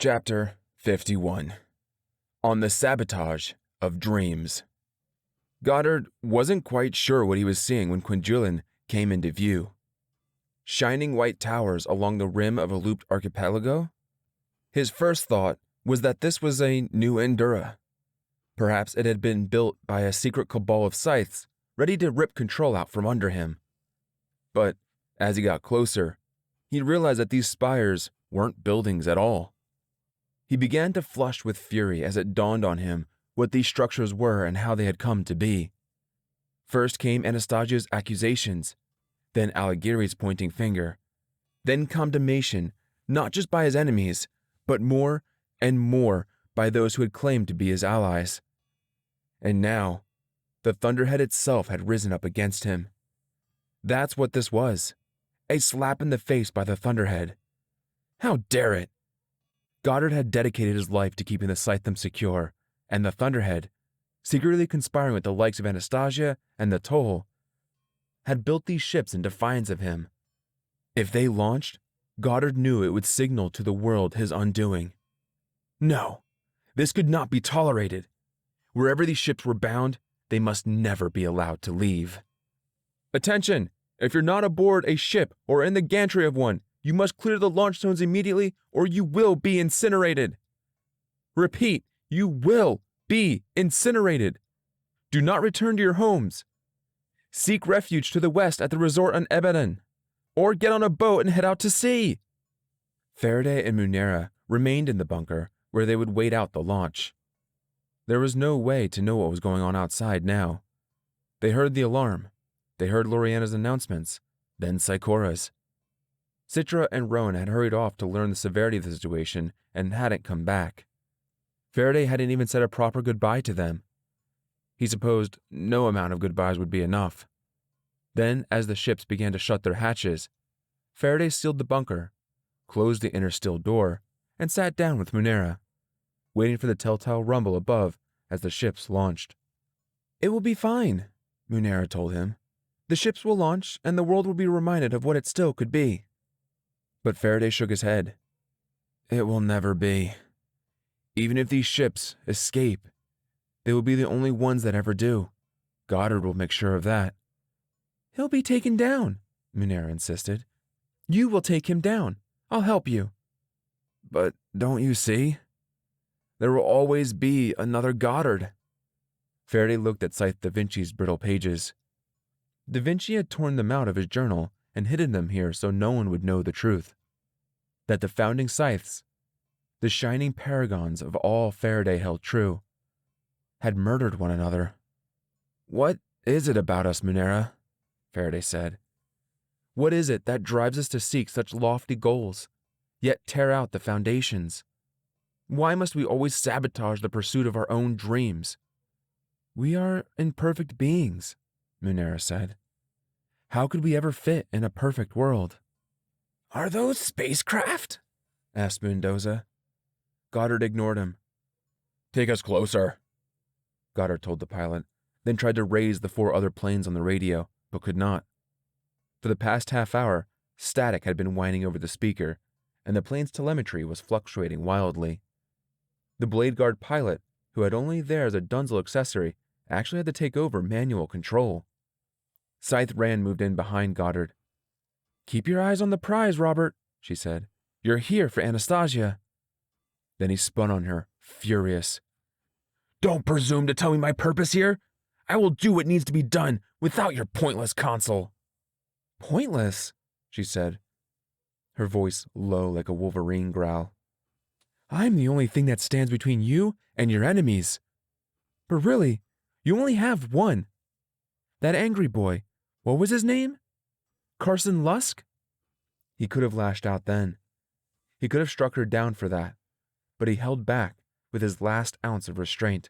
Chapter 51. On the Sabotage of Dreams. Goddard wasn't quite sure what he was seeing when Quinjulen came into view. Shining white towers along the rim of a looped archipelago? His first thought was that this was a new Endura. Perhaps it had been built by a secret cabal of scythes ready to rip control out from under him. But as he got closer, he realized that these spires weren't buildings at all. He began to flush with fury as it dawned on him what these structures were and how they had come to be. First came Anastasia's accusations, then Alighieri's pointing finger, then condemnation not just by his enemies, but more and more by those who had claimed to be his allies. And now, the Thunderhead itself had risen up against him. That's what this was, a slap in the face by the Thunderhead. How dare it! Goddard had dedicated his life to keeping the Scythedom secure, and the Thunderhead, secretly conspiring with the likes of Anastasia and the Toll, had built these ships in defiance of him. If they launched, Goddard knew it would signal to the world his undoing. No, this could not be tolerated. Wherever these ships were bound, they must never be allowed to leave. Attention! If you're not aboard a ship or in the gantry of one, you must clear the launch zones immediately or you will be incinerated. Repeat, you will be incinerated. Do not return to your homes. Seek refuge to the west at the resort on Ebenen, or get on a boat and head out to sea. Faraday and Munera remained in the bunker where they would wait out the launch. There was no way to know what was going on outside now. They heard the alarm. They heard Loriana's announcements, then Sycora's. Citra and Rowan had hurried off to learn the severity of the situation and hadn't come back. Faraday hadn't even said a proper goodbye to them. He supposed no amount of goodbyes would be enough. Then, as the ships began to shut their hatches, Faraday sealed the bunker, closed the inner steel door, and sat down with Munera, waiting for the telltale rumble above as the ships launched. "It will be fine," Munera told him. "The ships will launch, and the world will be reminded of what it still could be." But Faraday shook his head. "It will never be. Even if these ships escape, they will be the only ones that ever do. Goddard will make sure of that." "He'll be taken down," Munera insisted. "You will take him down. I'll help you." "But don't you see? There will always be another Goddard." Faraday looked at Scythe Da Vinci's brittle pages. Da Vinci had torn them out of his journal and hidden them here so no one would know the truth. That the founding Scythes, the shining paragons of all Faraday held true, had murdered one another. "What is it about us, Munera?" Faraday said. "What is it that drives us to seek such lofty goals, yet tear out the foundations? Why must we always sabotage the pursuit of our own dreams?" "We are imperfect beings," Munera said. "How could we ever fit in a perfect world?" "Are those spacecraft?" asked Mendoza. Goddard ignored him. "Take us closer," Goddard told the pilot, then tried to raise the 4 other planes on the radio, but could not. For the past half hour, static had been whining over the speaker, and the plane's telemetry was fluctuating wildly. The Blade Guard pilot, who had only there as a Dunzel accessory, actually had to take over manual control. Scythe Rand moved in behind Goddard. "Keep your eyes on the prize, Robert," she said. "You're here for Anastasia." Then he spun on her, furious. "Don't presume to tell me my purpose here. I will do what needs to be done without your pointless console." "Pointless?" she said, her voice low like a wolverine growl. "I'm the only thing that stands between you and your enemies. But really, you only have one. That angry boy, what was his name? Carson Lusk?" He could have lashed out then. He could have struck her down for that, but he held back with his last ounce of restraint.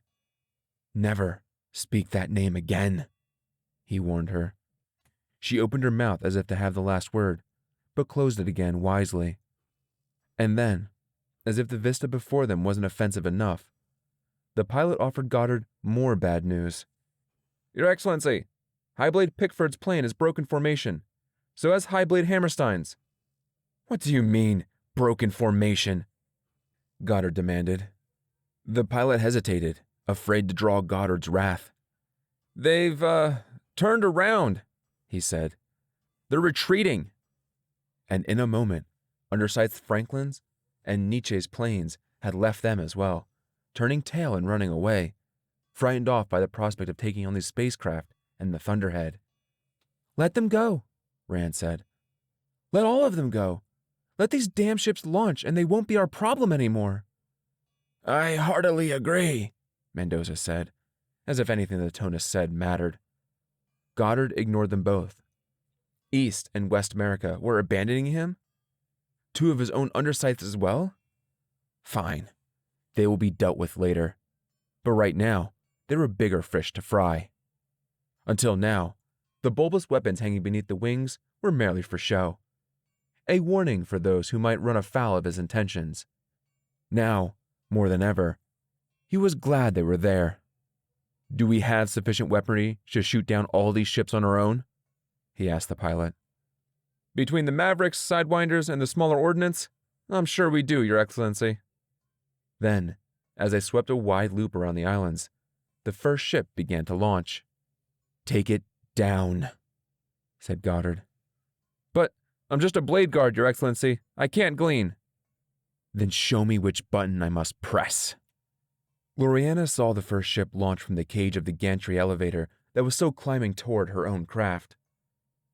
"Never speak that name again," he warned her. She opened her mouth as if to have the last word, but closed it again wisely. And then, as if the vista before them wasn't offensive enough, the pilot offered Goddard more bad news. "Your Excellency, Highblade Pickford's plane is broken formation. So has Highblade Hammerstein's." "What do you mean, broken formation?" Goddard demanded. The pilot hesitated, afraid to draw Goddard's wrath. They've, turned around, he said. They're retreating. And in a moment, Underscythe Franklin's and Nietzsche's planes had left them as well, turning tail and running away, frightened off by the prospect of taking on these spacecraft and the Thunderhead. Let them go, Rand said. Let all of them go. Let these damn ships launch and they won't be our problem anymore. I heartily agree, Mendoza said, as if anything the Tonus said mattered. Goddard ignored them both. East and West America were abandoning him? Two of his own underscythes as well? Fine. They will be dealt with later. But right now, there were bigger fish to fry. Until now, the bulbous weapons hanging beneath the wings were merely for show. A warning for those who might run afoul of his intentions. Now, more than ever, he was glad they were there. Do we have sufficient weaponry to shoot down all these ships on our own? He asked the pilot. Between the Mavericks, Sidewinders, and the smaller ordnance, I'm sure we do, Your Excellency. Then, as they swept a wide loop around the islands, the first ship began to launch. Take it down, said Goddard. But I'm just a blade guard, Your Excellency. I can't glean. Then show me which button I must press. Loriana saw the first ship launch from the cage of the gantry elevator that was so climbing toward her own craft.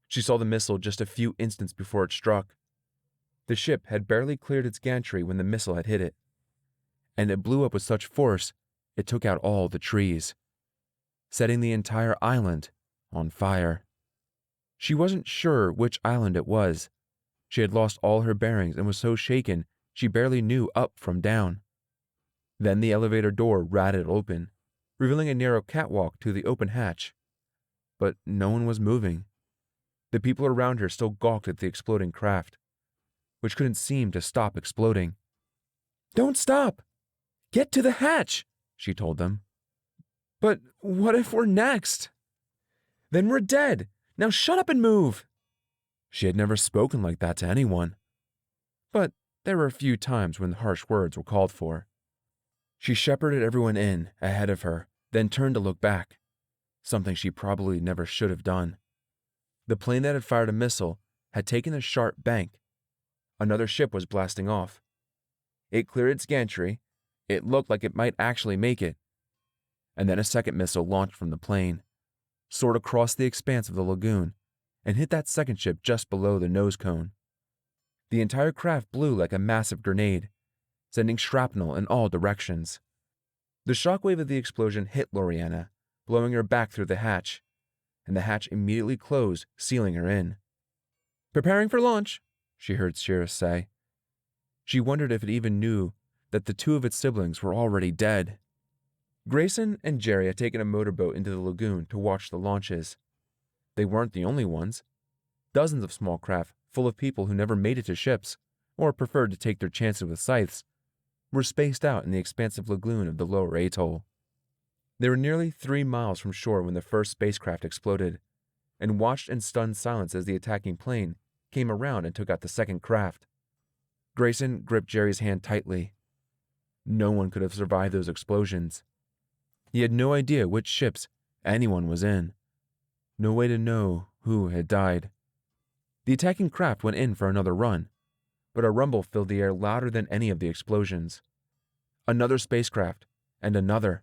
She saw the missile just a few instants before it struck. The ship had barely cleared its gantry when the missile had hit it, and it blew up with such force it took out all the trees, setting the entire island on fire. She wasn't sure which island it was. She had lost all her bearings and was so shaken she barely knew up from down. Then the elevator door rattled open, revealing a narrow catwalk to the open hatch. But no one was moving. The people around her still gawked at the exploding craft, which couldn't seem to stop exploding. Don't stop! Get to the hatch, she told them. But what if we're next? Then we're dead. Now shut up and move. She had never spoken like that to anyone. But there were a few times when harsh words were called for. She shepherded everyone in ahead of her, then turned to look back, something she probably never should have done. The plane that had fired a missile had taken a sharp bank. Another ship was blasting off. It cleared its gantry. It looked like it might actually make it. And then a second missile launched from the plane, soared across the expanse of the lagoon, and hit that second ship just below the nose cone. The entire craft blew like a massive grenade, sending shrapnel in all directions. The shockwave of the explosion hit Loriana, blowing her back through the hatch, and the hatch immediately closed, sealing her in. Preparing for launch, she heard Cirrus say. She wondered if it even knew that the two of its siblings were already dead. Grayson and Jerry had taken a motorboat into the lagoon to watch the launches. They weren't the only ones. Dozens of small craft, full of people who never made it to ships, or preferred to take their chances with scythes, were spaced out in the expansive lagoon of the lower atoll. They were nearly 3 miles from shore when the first spacecraft exploded, and watched in stunned silence as the attacking plane came around and took out the second craft. Grayson gripped Jerry's hand tightly. No one could have survived those explosions. He had no idea which ships anyone was in. No way to know who had died. The attacking craft went in for another run, but a rumble filled the air louder than any of the explosions. Another spacecraft, and another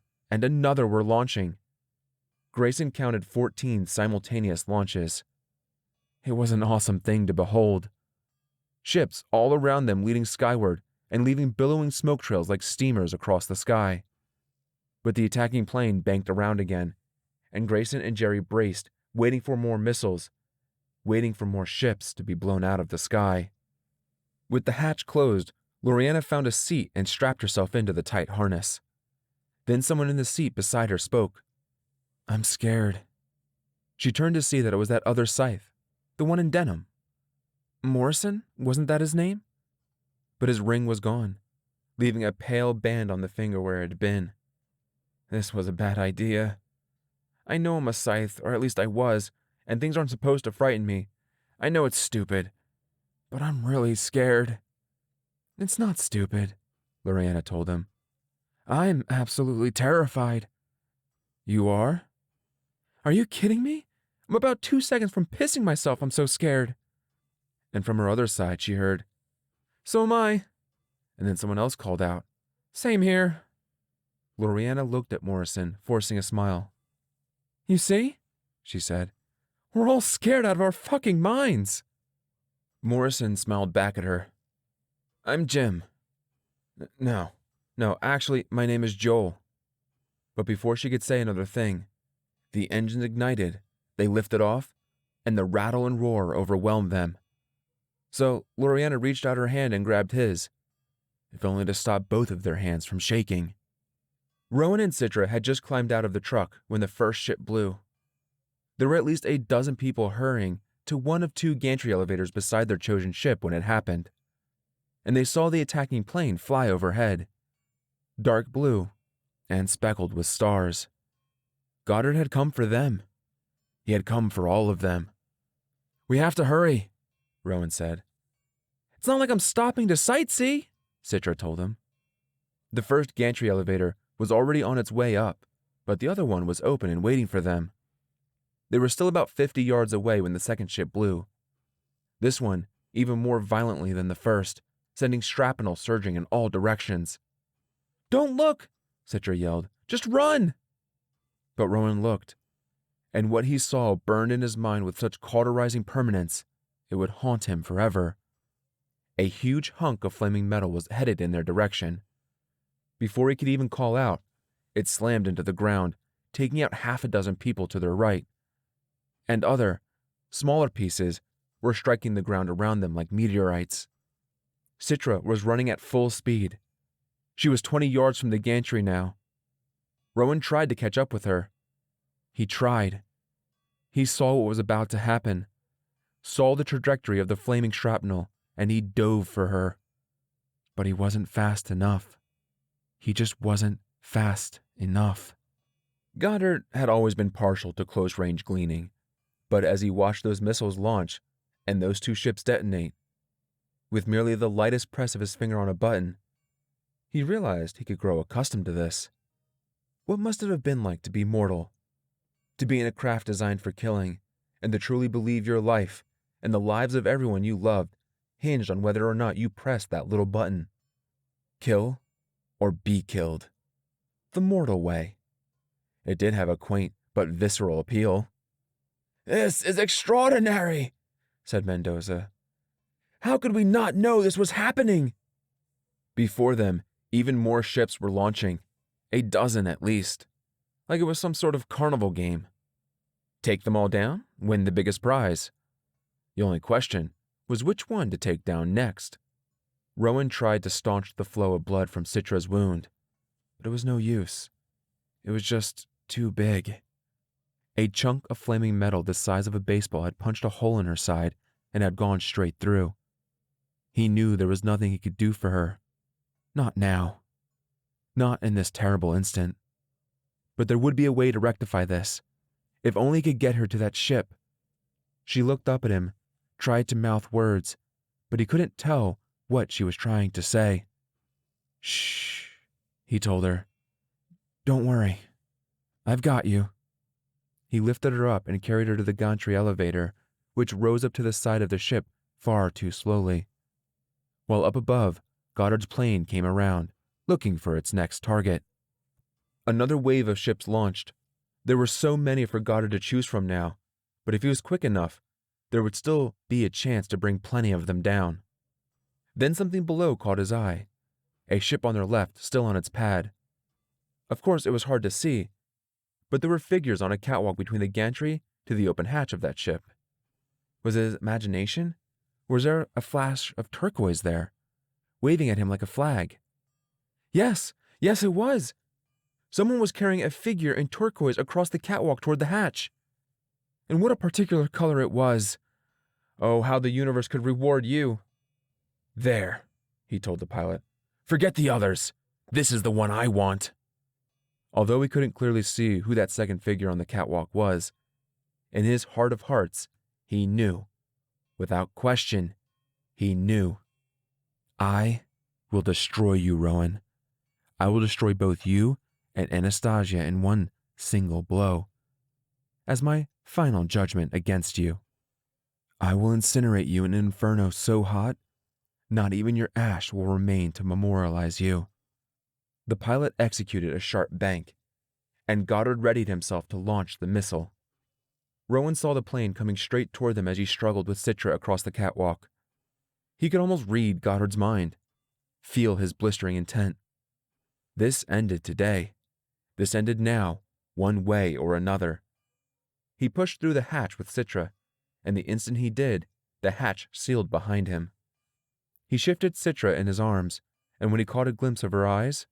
were launching. Grayson counted 14 simultaneous launches. It was an awesome thing to behold. Ships all around them leading skyward and leaving billowing smoke trails like steamers across the sky. But the attacking plane banked around again, and Grayson and Jerry braced, waiting for more missiles, waiting for more ships to be blown out of the sky. With the hatch closed, Loriana found a seat and strapped herself into the tight harness. Then someone in the seat beside her spoke. I'm scared. She turned to see that it was that other scythe, the one in denim. Morrison? Wasn't that his name? But his ring was gone, leaving a pale band on the finger where it had been. This was a bad idea. I know I'm a scythe, or at least I was, and things aren't supposed to frighten me. I know it's stupid, but I'm really scared. It's not stupid, Loriana told him. I'm absolutely terrified. You are? Are you kidding me? I'm about 2 seconds from pissing myself, I'm so scared. And from her other side, she heard, So am I. And then someone else called out, Same here. Loriana looked at Morrison, forcing a smile. You see? She said. We're all scared out of our fucking minds. Morrison smiled back at her. I'm Jim. No, actually, my name is Joel. But before she could say another thing, the engines ignited, they lifted off, and the rattle and roar overwhelmed them. So Loriana reached out her hand and grabbed his, if only to stop both of their hands from shaking. Rowan and Citra had just climbed out of the truck when the first ship blew. There were at least a dozen people hurrying to one of 2 gantry elevators beside their chosen ship when it happened, and they saw the attacking plane fly overhead, dark blue and speckled with stars. Goddard had come for them. He had come for all of them. We have to hurry, Rowan said. It's not like I'm stopping to sightsee, Citra told him. The first gantry elevator was already on its way up, but the other one was open and waiting for them. They were still about 50 yards away when the second ship blew. This one even more violently than the first, sending shrapnel surging in all directions. Don't look, Citra yelled. Just run! But Rowan looked, and what he saw burned in his mind with such cauterizing permanence, it would haunt him forever. A huge hunk of flaming metal was headed in their direction. Before he could even call out, it slammed into the ground, taking out 6 people to their right. And other, smaller pieces were striking the ground around them like meteorites. Citra was running at full speed. She was 20 yards from the gantry now. Rowan tried to catch up with her. He tried. He saw what was about to happen, saw the trajectory of the flaming shrapnel, and he dove for her. But he wasn't fast enough. He just wasn't fast enough. Goddard had always been partial to close-range gleaning, but as he watched those missiles launch and those 2 ships detonate, with merely the lightest press of his finger on a button, he realized he could grow accustomed to this. What must it have been like to be mortal? To be in a craft designed for killing, and to truly believe your life and the lives of everyone you loved hinged on whether or not you pressed that little button. Kill or be killed. The mortal way. It did have a quaint but visceral appeal. This is extraordinary, said Mendoza. How could we not know this was happening? Before them, even more ships were launching, 12 at least, like it was some sort of carnival game. Take them all down, win the biggest prize. The only question was which one to take down next. Rowan tried to staunch the flow of blood from Citra's wound, but it was no use. It was just too big. A chunk of flaming metal the size of a baseball had punched a hole in her side and had gone straight through. He knew there was nothing he could do for her. Not now. Not in this terrible instant. But there would be a way to rectify this, if only he could get her to that ship. She looked up at him, tried to mouth words, but he couldn't tell what she was trying to say. Shh, he told her. Don't worry. I've got you. He lifted her up and carried her to the gantry elevator, which rose up to the side of the ship far too slowly. While up above, Goddard's plane came around, looking for its next target. Another wave of ships launched. There were so many for Goddard to choose from now, but if he was quick enough, there would still be a chance to bring plenty of them down. Then something below caught his eye, a ship on their left still on its pad. Of course, it was hard to see, but there were figures on a catwalk between the gantry to the open hatch of that ship. Was it his imagination? Or was there a flash of turquoise there, waving at him like a flag? Yes, it was. Someone was carrying a figure in turquoise across the catwalk toward the hatch. And what a particular color it was. Oh, how the universe could reward you. There, he told the pilot. Forget the others. This is the one I want. Although he couldn't clearly see who that second figure on the catwalk was, in his heart of hearts, he knew. Without question, he knew. I will destroy you, Rowan. I will destroy both you and Anastasia in one single blow, as my final judgment against you. I will incinerate you in an inferno so hot, not even your ash will remain to memorialize you." The pilot executed a sharp bank, and Goddard readied himself to launch the missile. Rowan saw the plane coming straight toward them as he struggled with Citra across the catwalk. He could almost read Goddard's mind, feel his blistering intent. This ended today. This ended now, one way or another. He pushed through the hatch with Citra, and the instant he did, the hatch sealed behind him. He shifted Citra in his arms, and when he caught a glimpse of her eyes,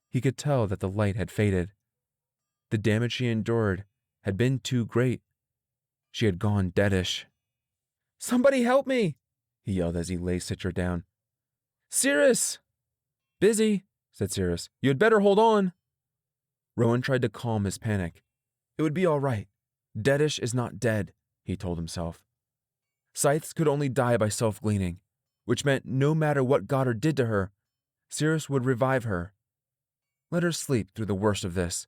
he could tell that the light had faded. The damage she endured had been too great. She had gone deadish. "Somebody help me!" he yelled as he lay Citra down. "Cirrus!" "Busy," said Cirrus. "You had better hold on." Rowan tried to calm his panic. It would be all right. Deadish is not dead, he told himself. Scythes could only die by self-gleaning, which meant no matter what Goddard did to her, Cirrus would revive her. Let her sleep through the worst of this,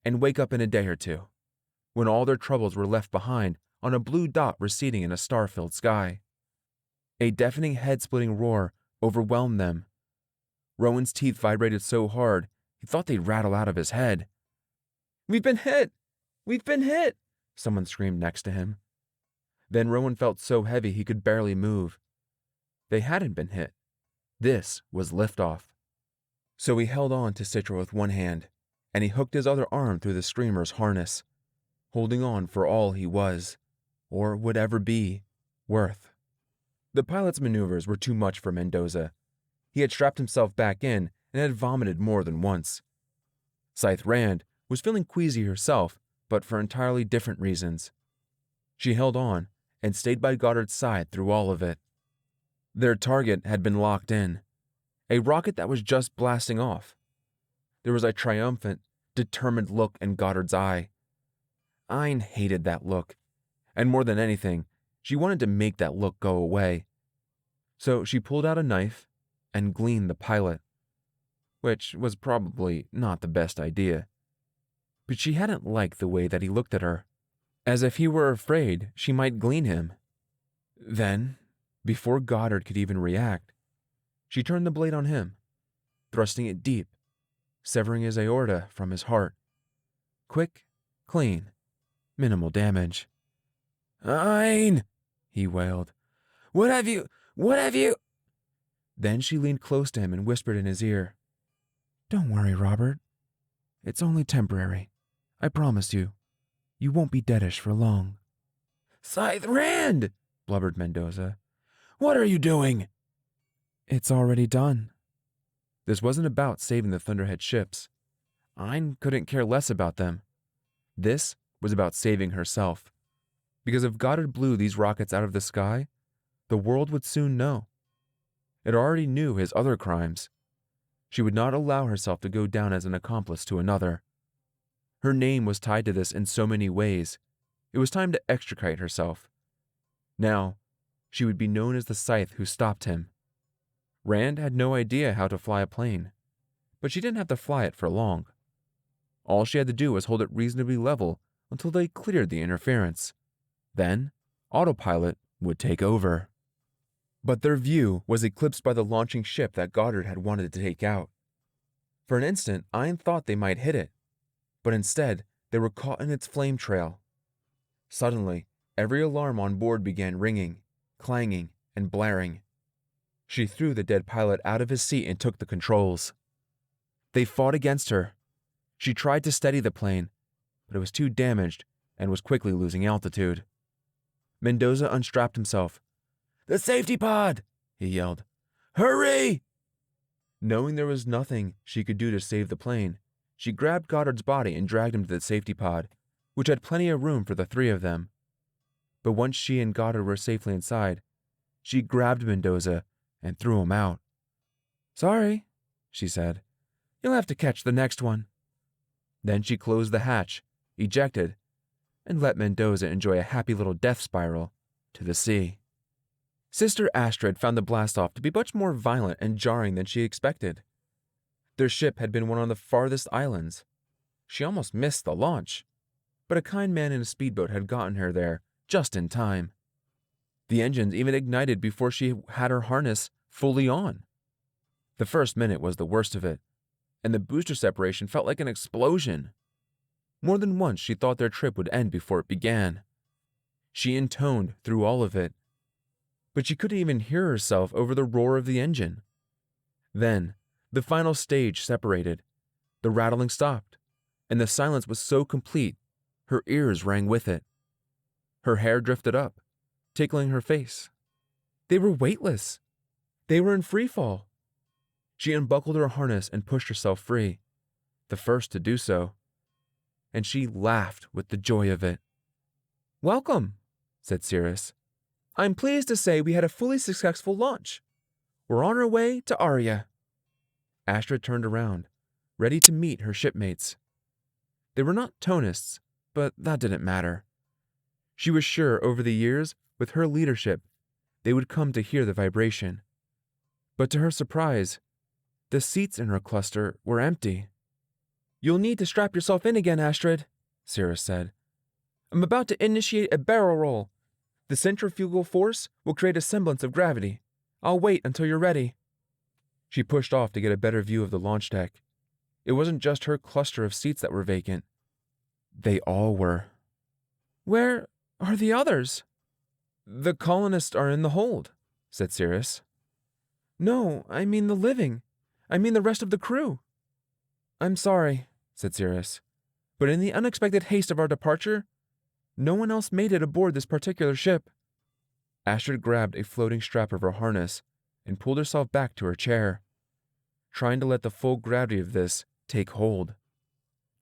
and wake up in a day or two, when all their troubles were left behind on a blue dot receding in a star-filled sky. A deafening head-splitting roar overwhelmed them. Rowan's teeth vibrated so hard he thought they'd rattle out of his head. "We've been hit! We've been hit!" someone screamed next to him. Then Rowan felt so heavy he could barely move. They hadn't been hit. This was liftoff. So he held on to Citra with one hand, and he hooked his other arm through the streamer's harness, holding on for all he was, or would ever be, worth. The pilot's maneuvers were too much for Mendoza. He had strapped himself back in and had vomited more than once. Scythe Rand was feeling queasy herself, but for entirely different reasons. She held on and stayed by Goddard's side through all of it. Their target had been locked in, a rocket that was just blasting off. There was a triumphant, determined look in Goddard's eye. Ayn hated that look, and more than anything, she wanted to make that look go away. So she pulled out a knife and gleaned the pilot, which was probably not the best idea. But she hadn't liked the way that he looked at her, as if he were afraid she might glean him. Then, before Goddard could even react, she turned the blade on him, thrusting it deep, severing his aorta from his heart. Quick, clean, minimal damage. "Ayn!" he wailed. What have you? Then she leaned close to him and whispered in his ear, "Don't worry, Robert. It's only temporary. I promise you. You won't be deadish for long." "Scythe Rand!" blubbered Mendoza. "What are you doing?" "It's already done." This wasn't about saving the Thunderhead ships. Ayn couldn't care less about them. This was about saving herself. Because if Goddard blew these rockets out of the sky, the world would soon know. It already knew his other crimes. She would not allow herself to go down as an accomplice to another. Her name was tied to this in so many ways. It was time to extricate herself. Now, she would be known as the Scythe who stopped him. Rand had no idea how to fly a plane, but she didn't have to fly it for long. All she had to do was hold it reasonably level until they cleared the interference. Then, autopilot would take over. But their view was eclipsed by the launching ship that Goddard had wanted to take out. For an instant, Ayn thought they might hit it, but instead, they were caught in its flame trail. Suddenly, every alarm on board began ringing, clanging, and blaring. She threw the dead pilot out of his seat and took the controls. They fought against her. She tried to steady the plane, but it was too damaged and was quickly losing altitude. Mendoza unstrapped himself. "The safety pod!" he yelled. "Hurry!" Knowing there was nothing she could do to save the plane, she grabbed Goddard's body and dragged him to the safety pod, which had plenty of room for the three of them. But once she and Goddard were safely inside, she grabbed Mendoza and threw him out. "Sorry," she said. "You'll have to catch the next one." Then she closed the hatch, ejected, and let Mendoza enjoy a happy little death spiral to the sea. Sister Astrid found the blast-off to be much more violent and jarring than she expected. Their ship had been one of the farthest islands. She almost missed the launch, but a kind man in a speedboat had gotten her there just in time. The engines even ignited before she had her harness fully on. The first minute was the worst of it, and the booster separation felt like an explosion. More than once she thought their trip would end before it began. She intoned through all of it, but she couldn't even hear herself over the roar of the engine. Then, the final stage separated, the rattling stopped, and the silence was so complete, her ears rang with it. Her hair drifted up, tickling her face. They were weightless. They were in free fall. She unbuckled her harness and pushed herself free, the first to do so, and she laughed with the joy of it. "Welcome," said Cirrus. "I'm pleased to say we had a fully successful launch. We're on our way to Aria." Astrid turned around, ready to meet her shipmates. They were not Tonists, but that didn't matter. She was sure over the years, with her leadership, they would come to hear the vibration. But to her surprise, the seats in her cluster were empty. "You'll need to strap yourself in again, Astrid," Cirrus said. "I'm about to initiate a barrel roll. The centrifugal force will create a semblance of gravity. I'll wait until you're ready." She pushed off to get a better view of the launch deck. It wasn't just her cluster of seats that were vacant. They all were. "Where are the others?" "The colonists are in the hold," said Cirrus. "No, I mean the living. I mean the rest of the crew." "I'm sorry," said Cirrus, "but in the unexpected haste of our departure, no one else made it aboard this particular ship." Astrid grabbed a floating strap of her harness and pulled herself back to her chair, trying to let the full gravity of this take hold,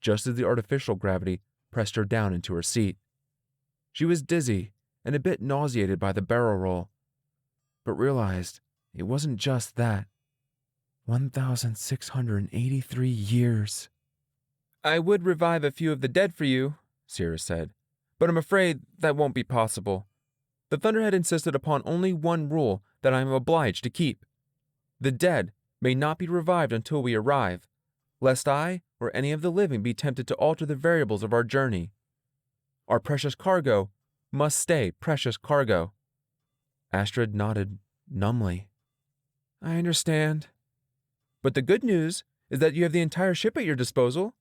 just as the artificial gravity pressed her down into her seat. She was dizzy and a bit nauseated by the barrel roll, but realized it wasn't just that. 1,683 years. "I would revive a few of the dead for you," Cirrus said, "but I'm afraid that won't be possible. The Thunderhead insisted upon only one rule that I am obliged to keep. The dead may not be revived until we arrive, lest I or any of the living be tempted to alter the variables of our journey. Our precious cargo must stay precious cargo." Astrid nodded numbly. "I understand. But the good news is that you have the entire ship at your disposal.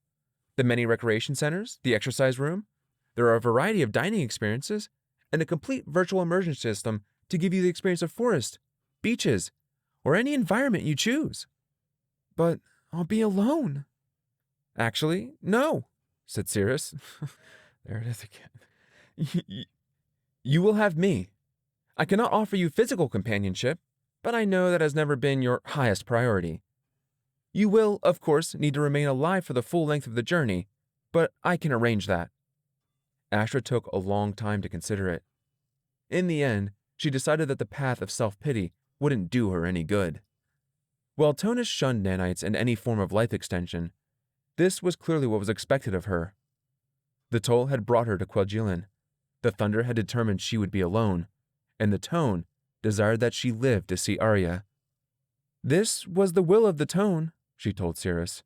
The many recreation centers, the exercise room. There are a variety of dining experiences, and a complete virtual immersion system to give you the experience of forest, beaches, or any environment you choose." "But I'll be alone." "Actually, no," said Cirrus. There it is again. You will have me. I cannot offer you physical companionship, but I know that has never been your highest priority. You will, of course, need to remain alive for the full length of the journey, but I can arrange that." Astrid took a long time to consider it. In the end, she decided that the path of self-pity wouldn't do her any good. While Tonus shunned nanites and any form of life extension, this was clearly what was expected of her. The toll had brought her to Quel'Jilin, the Thunder had determined she would be alone, and the Tone desired that she live to see Arya. "This was the will of the Tone," she told Cirrus.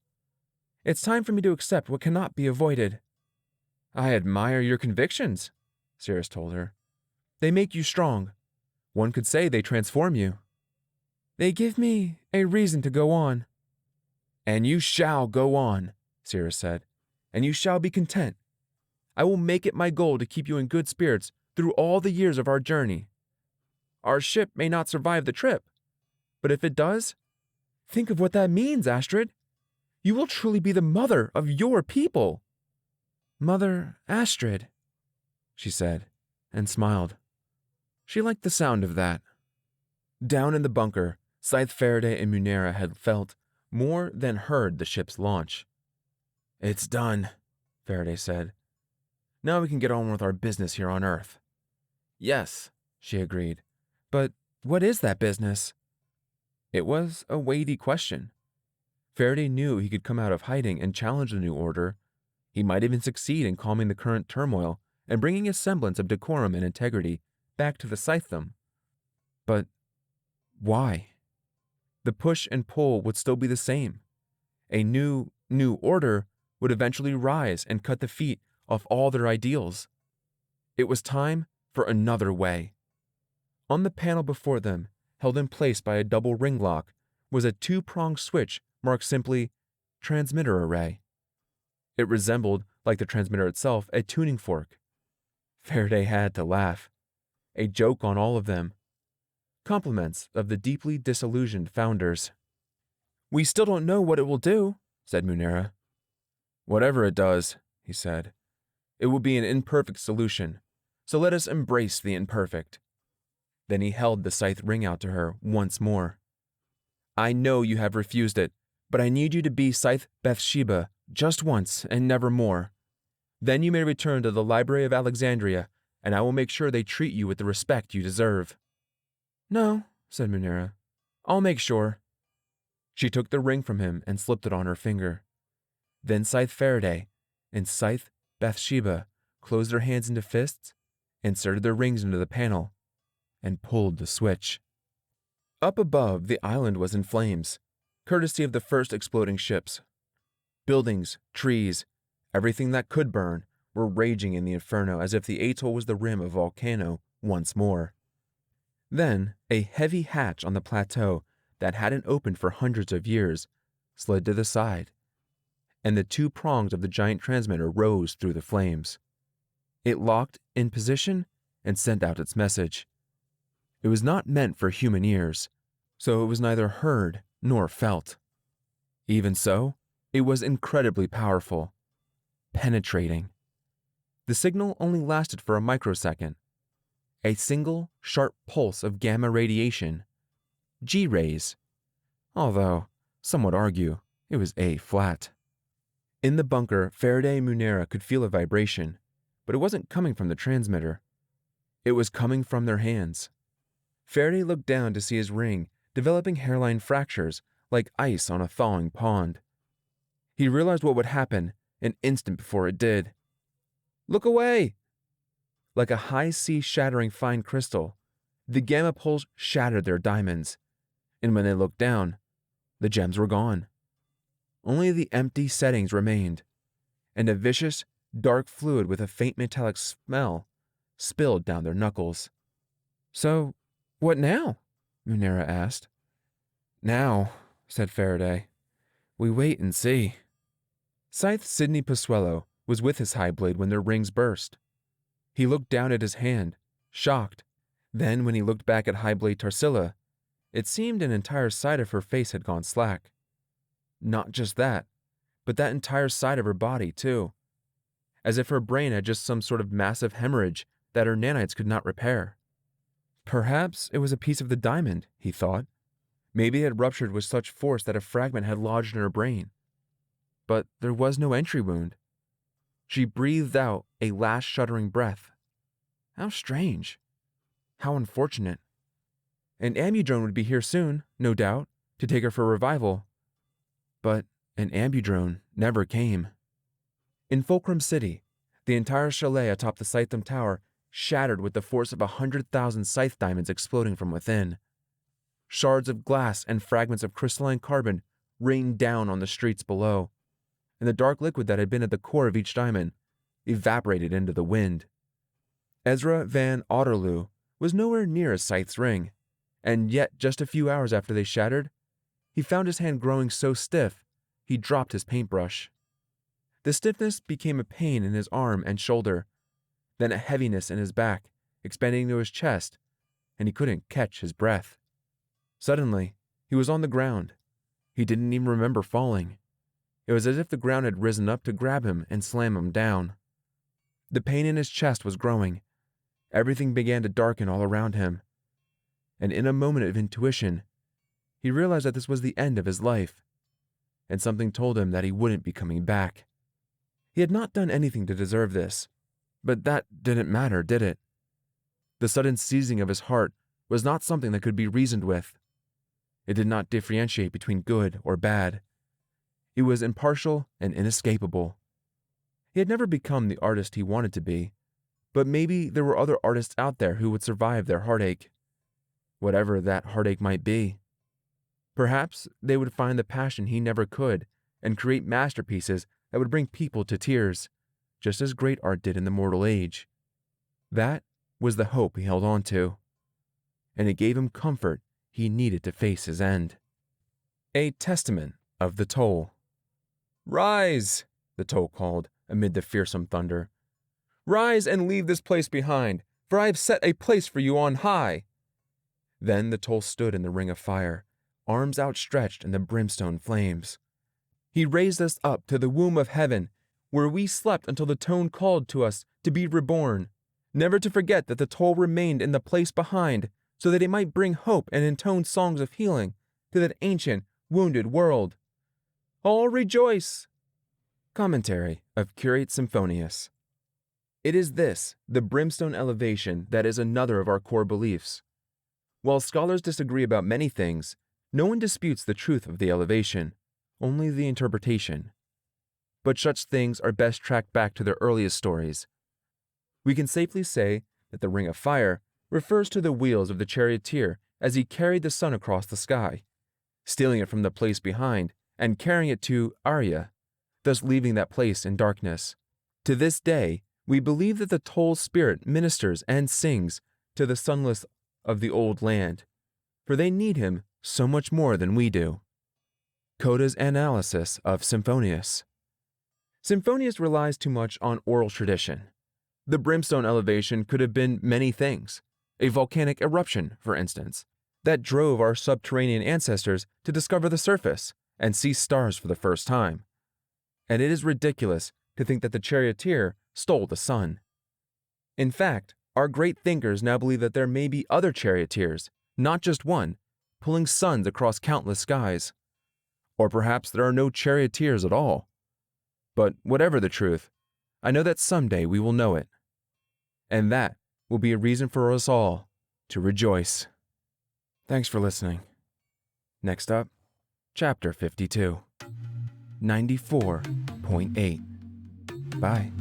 "It's time for me to accept what cannot be avoided." "I admire your convictions," Cirrus told her. "They make you strong. One could say they transform you." "They give me a reason to go on." "And you shall go on," Cirrus said, "and you shall be content. I will make it my goal to keep you in good spirits through all the years of our journey. Our ship may not survive the trip, but if it does, think of what that means, Astrid. You will truly be the mother of your people." "Mother Astrid," she said, and smiled. She liked the sound of that. Down in the bunker, Scythe, Faraday, and Munera had felt more than heard the ship's launch. "It's done," Faraday said. "Now we can get on with our business here on Earth." "Yes," she agreed. "But what is that business?" It was a weighty question. Faraday knew he could come out of hiding and challenge the new order. He might even succeed in calming the current turmoil and bringing a semblance of decorum and integrity back to the Scythedom. But why? The push and pull would still be the same. A new order would eventually rise and cut the feet off all their ideals. It was time for another way. On the panel before them, held in place by a double ring lock, was a two-pronged switch marked simply transmitter array. It resembled, like the transmitter itself, a tuning fork. Faraday had to laugh. A joke on all of them. Compliments of the deeply disillusioned founders. "We still don't know what it will do," said Munera. "Whatever it does," he said, "it will be an imperfect solution, so let us embrace the imperfect." Then he held the scythe ring out to her once more. "I know you have refused it, but I need you to be Scythe Bathsheba just once and never more. Then you may return to the Library of Alexandria, and I will make sure they treat you with the respect you deserve." "No," said Munera. "I'll make sure." She took the ring from him and slipped it on her finger. Then Scythe Faraday and Scythe Bathsheba closed their hands into fists, inserted their rings into the panel, and pulled the switch. Up above, the island was in flames, courtesy of the first exploding ships. Buildings, trees, everything that could burn were raging in the inferno as if the atoll was the rim of a volcano once more. Then, a heavy hatch on the plateau that hadn't opened for hundreds of years slid to the side, and the two prongs of the giant transmitter rose through the flames. It locked in position and sent out its message. It was not meant for human ears, so it was neither heard nor felt. Even so, it was incredibly powerful, penetrating. The signal only lasted for a microsecond. A single, sharp pulse of gamma radiation, G-rays, although some would argue it was A-flat. In the bunker, Faraday and Munera could feel a vibration, but it wasn't coming from the transmitter. It was coming from their hands. Faraday looked down to see his ring developing hairline fractures like ice on a thawing pond. He realized what would happen an instant before it did. "Look away!" Like a high sea shattering fine crystal, the gamma pulse shattered their diamonds, and when they looked down, the gems were gone. Only the empty settings remained, and a vicious, dark fluid with a faint metallic smell spilled down their knuckles. "So, what now?" Munera asked. "Now," said Faraday, "we wait and see." Scythe Sidney Posuelo was with his high blade when their rings burst. He looked down at his hand, shocked. Then, when he looked back at High Blade Tarsila, it seemed an entire side of her face had gone slack. Not just that, but that entire side of her body, too. As if her brain had just some sort of massive hemorrhage that her nanites could not repair. Perhaps it was a piece of the diamond, he thought. Maybe it had ruptured with such force that a fragment had lodged in her brain. But there was no entry wound. She breathed out a last shuddering breath. How strange. How unfortunate. An ambudrone would be here soon, no doubt, to take her for revival. But an ambudrone never came. In Fulcrum City, the entire chalet atop the Scythedom Tower shattered with the force of 100,000 scythe diamonds exploding from within. Shards of glass and fragments of crystalline carbon rained down on the streets below, and the dark liquid that had been at the core of each diamond evaporated into the wind. Ezra Van Otterloo was nowhere near a scythe's ring, and yet just a few hours after they shattered, he found his hand growing so stiff he dropped his paintbrush. The stiffness became a pain in his arm and shoulder, then a heaviness in his back, expanding to his chest, and he couldn't catch his breath. Suddenly, he was on the ground. He didn't even remember falling. It was as if the ground had risen up to grab him and slam him down. The pain in his chest was growing. Everything began to darken all around him. And in a moment of intuition, he realized that this was the end of his life, and something told him that he wouldn't be coming back. He had not done anything to deserve this, but that didn't matter, did it? The sudden seizing of his heart was not something that could be reasoned with. It did not differentiate between good or bad. It was impartial and inescapable. He had never become the artist he wanted to be, but maybe there were other artists out there who would survive their heartache. whatever that heartache might be. Perhaps they would find the passion he never could and create masterpieces that would bring people to tears, just as great art did in the mortal age. That was the hope he held on to, and it gave him comfort he needed to face his end. A testament of the toll. "Rise!" the toll called amid the fearsome thunder. "Rise and leave this place behind, for I have set a place for you on high." Then the toll stood in the ring of fire, arms outstretched in the brimstone flames. He raised us up to the womb of heaven, where we slept until the tone called to us to be reborn, never to forget that the toll remained in the place behind, so that it might bring hope and intone songs of healing to that ancient, wounded world. All rejoice! Commentary of Curate Symphonius. It is this, the brimstone elevation, that is another of our core beliefs. While scholars disagree about many things, no one disputes the truth of the elevation, only the interpretation. But such things are best tracked back to their earliest stories. We can safely say that the ring of fire refers to the wheels of the charioteer as he carried the sun across the sky, stealing it from the place behind and carrying it to Arya, thus leaving that place in darkness. To this day, we believe that the toll spirit ministers and sings to the sunless of the old land, for they need him so much more than we do. Coda's analysis of Symphonius. Symphonius relies too much on oral tradition. The brimstone elevation could have been many things, a volcanic eruption, for instance, that drove our subterranean ancestors to discover the surface and see stars for the first time. And it is ridiculous to think that the charioteer stole the sun. In fact, our great thinkers now believe that there may be other charioteers, not just one, pulling suns across countless skies. Or perhaps there are no charioteers at all. But whatever the truth, I know that someday we will know it. And that will be a reason for us all to rejoice. Thanks for listening. Next up, Chapter 52, 94.8. Bye.